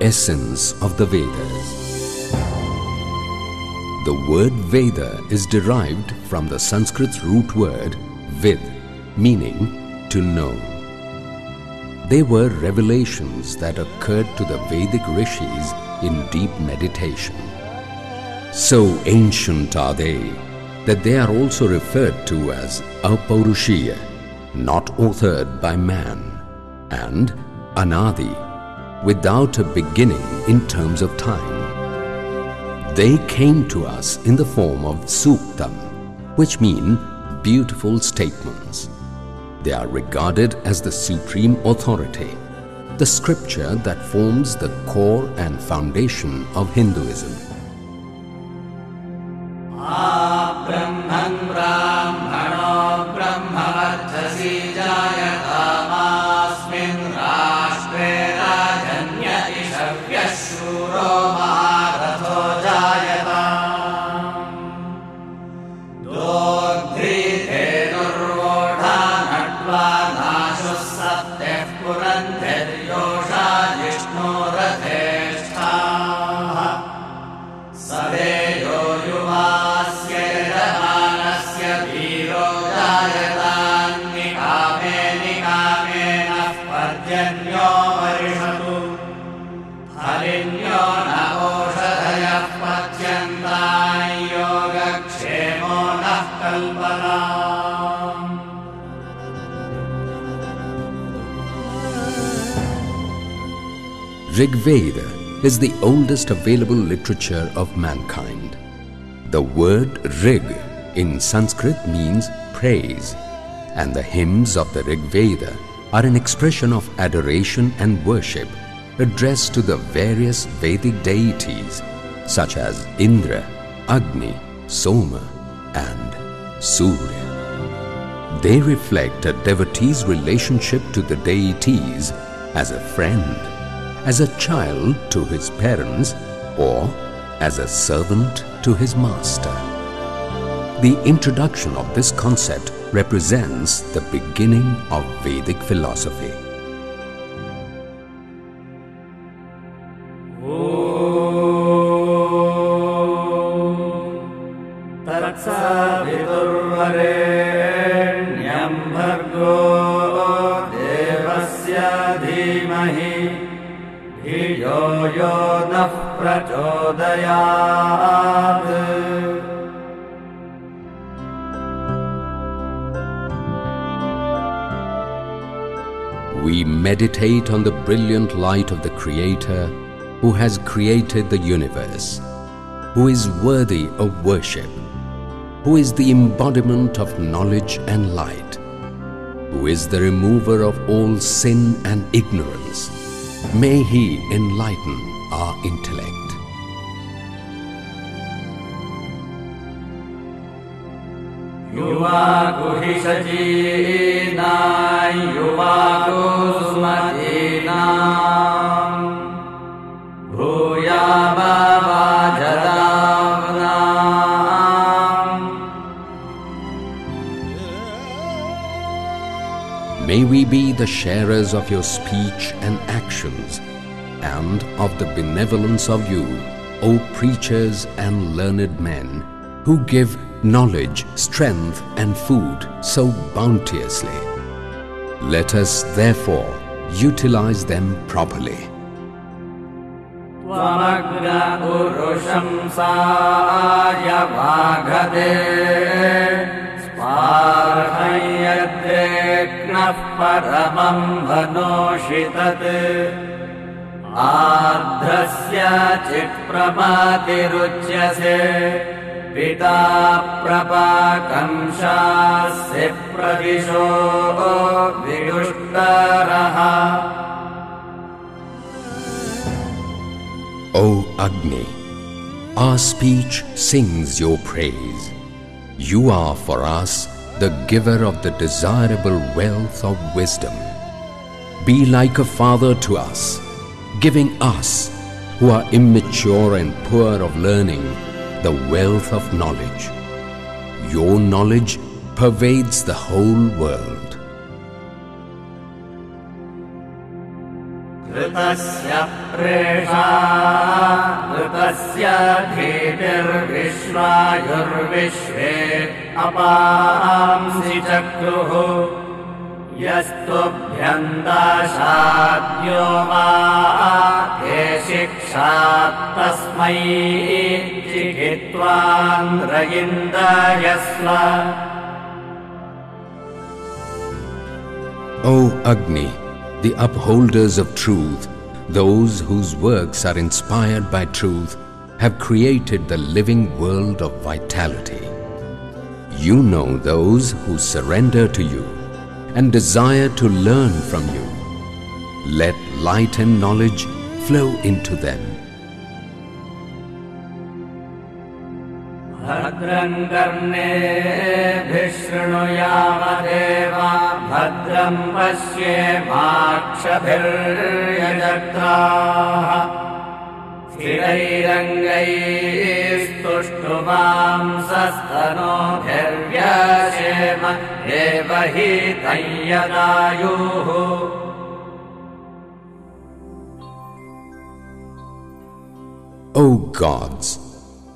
essence of the Vedas. The word Veda is derived from the Sanskrit root word Vid, meaning to know. They were revelations that occurred to the Vedic rishis in deep meditation. So ancient are they that they are also referred to as Apaurushaya, not authored by man, and Anadi, without a beginning in terms of time. They came to us in the form of Suktam, which mean beautiful statements. They are regarded as the supreme authority, the scripture that forms the core and foundation of Hinduism. Rig Veda is the oldest available literature of mankind. The word Rig in Sanskrit means praise, and the hymns of the Rig Veda are an expression of adoration and worship addressed to the various Vedic deities such as Indra, Agni, Soma, and Surya. They reflect a devotee's relationship to the deities as a friend, as a child to his parents, or as a servant to his master. The introduction of this concept represents the beginning of Vedic philosophy. We meditate on the brilliant light of the Creator who has created the universe, who is worthy of worship, who is the embodiment of knowledge and light, who is the remover of all sin and ignorance. May He enlighten our intellect. Yuva Guhisajina, Yuva Gusmatina, Bhuya Bhavajadavna. May we be the sharers of your speech and actions, and of the benevolence of you, O preachers and learned men, who give knowledge, strength and food so bounteously. Let us therefore utilize them properly. Tvamagna urusham saya bhagade sparhayadrekna paramam vanoshitat Adhrasya chit pramatiruchyase Pita prapakamshasya pradisho vidushtaraha. O Agni, our speech sings your praise. You are for us the giver of the desirable wealth of wisdom. Be like a father to us, giving us, who are immature and poor of learning, the wealth of knowledge. Your knowledge pervades the whole world. Kritasya प्रेषा ऋतस्य धीतिर्विश्वायुर्विश्वे अपांसि चक्रुः यस्तुभ्यन्दाशाद्यो मा ते शिक्षात्तस्मै चिकित्वान्द्रयिन्दयस्व। O Agni, the upholders of truth, those whose works are inspired by truth, have created the living world of vitality. You know those who surrender to you and desire to learn from you. Let light and knowledge flow into them. भद्रं कर्णेभिः शृणुयामदेवा भद्रं पश्येमाक्षभिर्यजत्राः स्थिरैरङ्गैस्तुष्टुवांसस्तनोभिर्व्यसेम देवहितं यदायुः। O gods,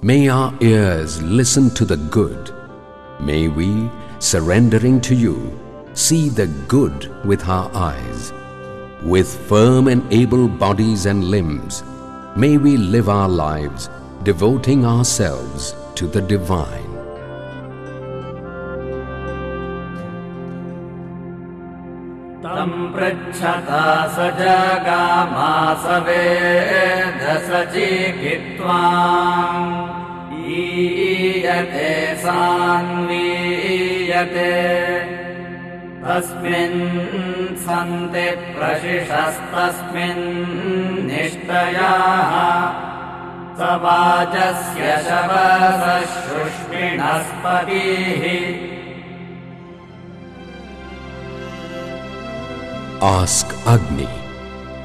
may our ears listen to the good. May we, surrendering to you, see the good with our eyes. With firm and able bodies and limbs, may we live our lives, devoting ourselves to the divine. तं पृच्छता स जगामास वेदसचिकित्वाम् ईयते सान्वीयते तस्मिन् सन्ति प्रशिशस्तस्मिन् निष्ठयाः स वाचस्य शवसः शुष्मिणस्पतिः। Ask Agni.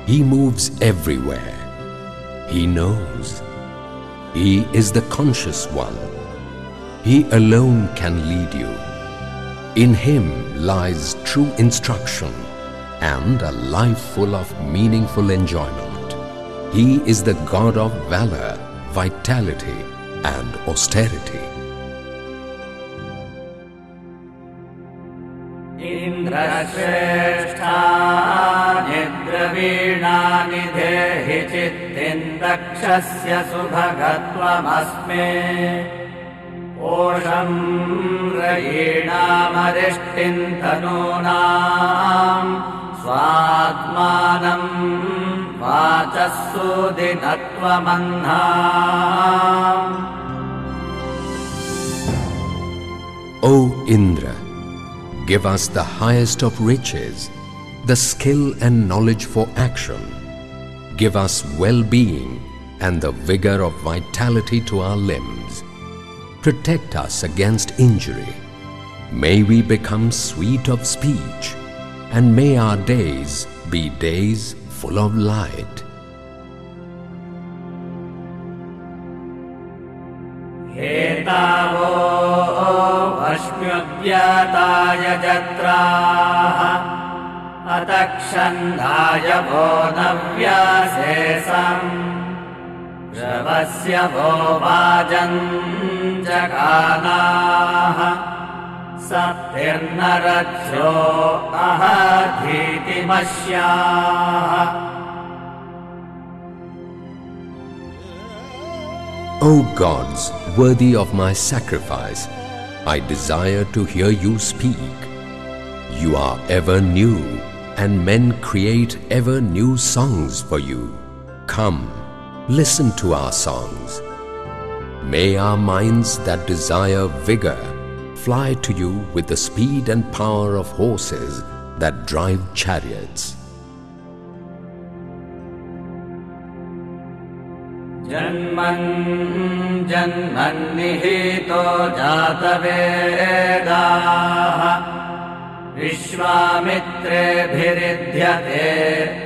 He moves everywhere. He knows. He is the conscious one. He alone can lead you. In him lies true instruction and a life full of meaningful enjoyment. He is the God of valor, vitality, and austerity. इन्द्रश्रेष्ठा निद्रवीणानि देहि चित्तिन्दक्षस्य सुभगत्वमस्मे पोषं रयीणामरिष्टिं तनूनां स्वात्मानं वाचः सुदिनत्वमह्नाम्। O Indra, give us the highest of riches, the skill and knowledge for action. Give us well-being and the vigor of vitality to our limbs. Protect us against injury. May we become sweet of speech, and may our days be days full of light. हेतावो अश्म्युद्यताय जत्राः अतक्षन्धाय वो नव्यासेसम् श्रवस्य वो वाजञ्जगानाः सप्तिर्नरथ्यो अहधीतिमस्याः। O gods, worthy of my sacrifice, I desire to hear you speak. You are ever new, and men create ever new songs for you. Come, listen to our songs. May our minds that desire vigor fly to you with the speed and power of horses that drive chariots. जन्मन् जन्मन्निहितो जातवेदाः विश्वामित्रेभिरिध्यते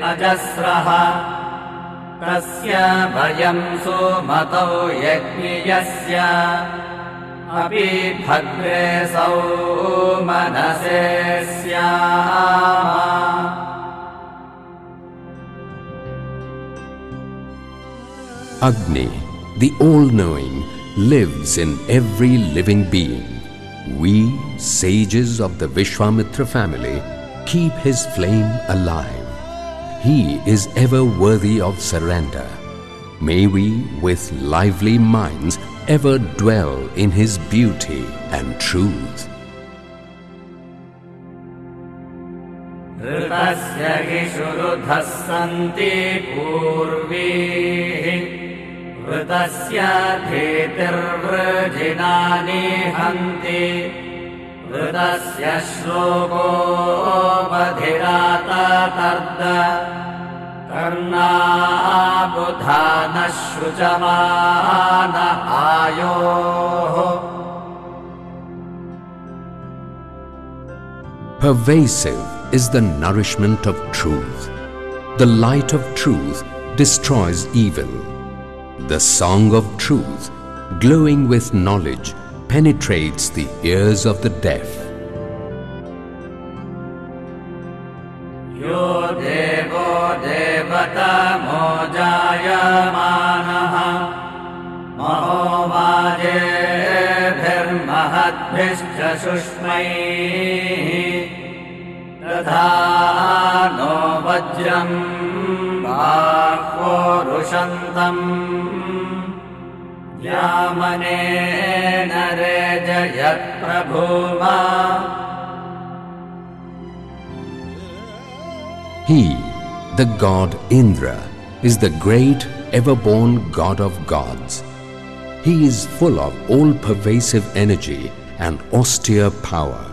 अजस्रः तस्य भयं सुमतौ यज्ञियस्य अपि भद्रे सौमनसे स्याम। Agni, the all-knowing, lives in every living being. We, sages of the Vishwamitra family, keep his flame alive. He is ever worthy of surrender. May we, with lively minds, ever dwell in his beauty and truth. ऋतस्य हि शुरुधः सन्ति पूर्वीः ऋतस्य धीतिर्वृजिनानि हन्ति ऋतस्य श्लोको बधिराततर्द कर्णाबुधानः शुचमान आयोः. Pervasive is the nourishment of truth. The light of truth destroys evil. The song of truth, glowing with knowledge, penetrates the ears of the deaf. Yo devo devatamo jayamanah maho vajebhirmahadbhishcha shushmaihi तथा नो वज्रं बाह्वो रुषन्तम् यामनेन रेजयत्प्रभूमा. He, the god Indra, is the great ever-born god of gods. He is full of all-pervasive energy and austere power.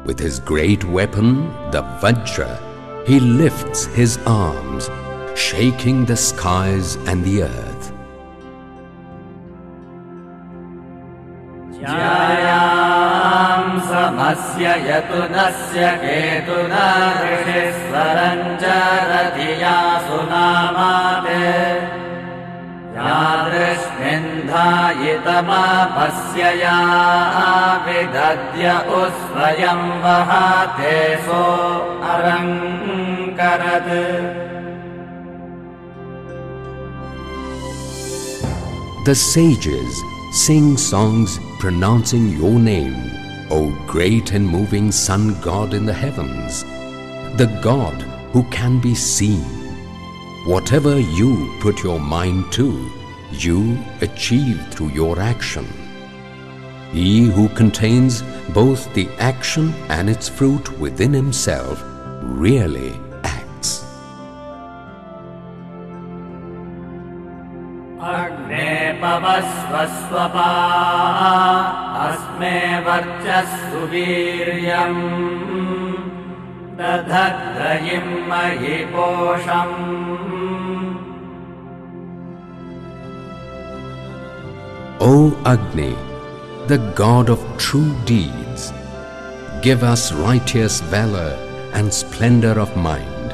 With his great weapon, the Vajra, he lifts his arms, shaking the skies and the earth. Jayam samasya yatunasya ketuna risheswaranjaradhiya sunamate Yadrishmindhayitama ya vidadya usvayam vahate so arankarad. The sages sing songs pronouncing your name, O great and moving sun god in the heavens, the god who can be seen. Whatever you put your mind to, you achieve through your action. He who contains both the action and its fruit within himself really acts. Agne pavasvasvapa asme varchassu viryam dadhadrayim mahiposham. O Agni, the god of true deeds, give us righteous valor and splendor of mind.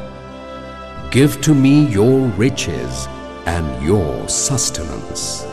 Give to me your riches and your sustenance.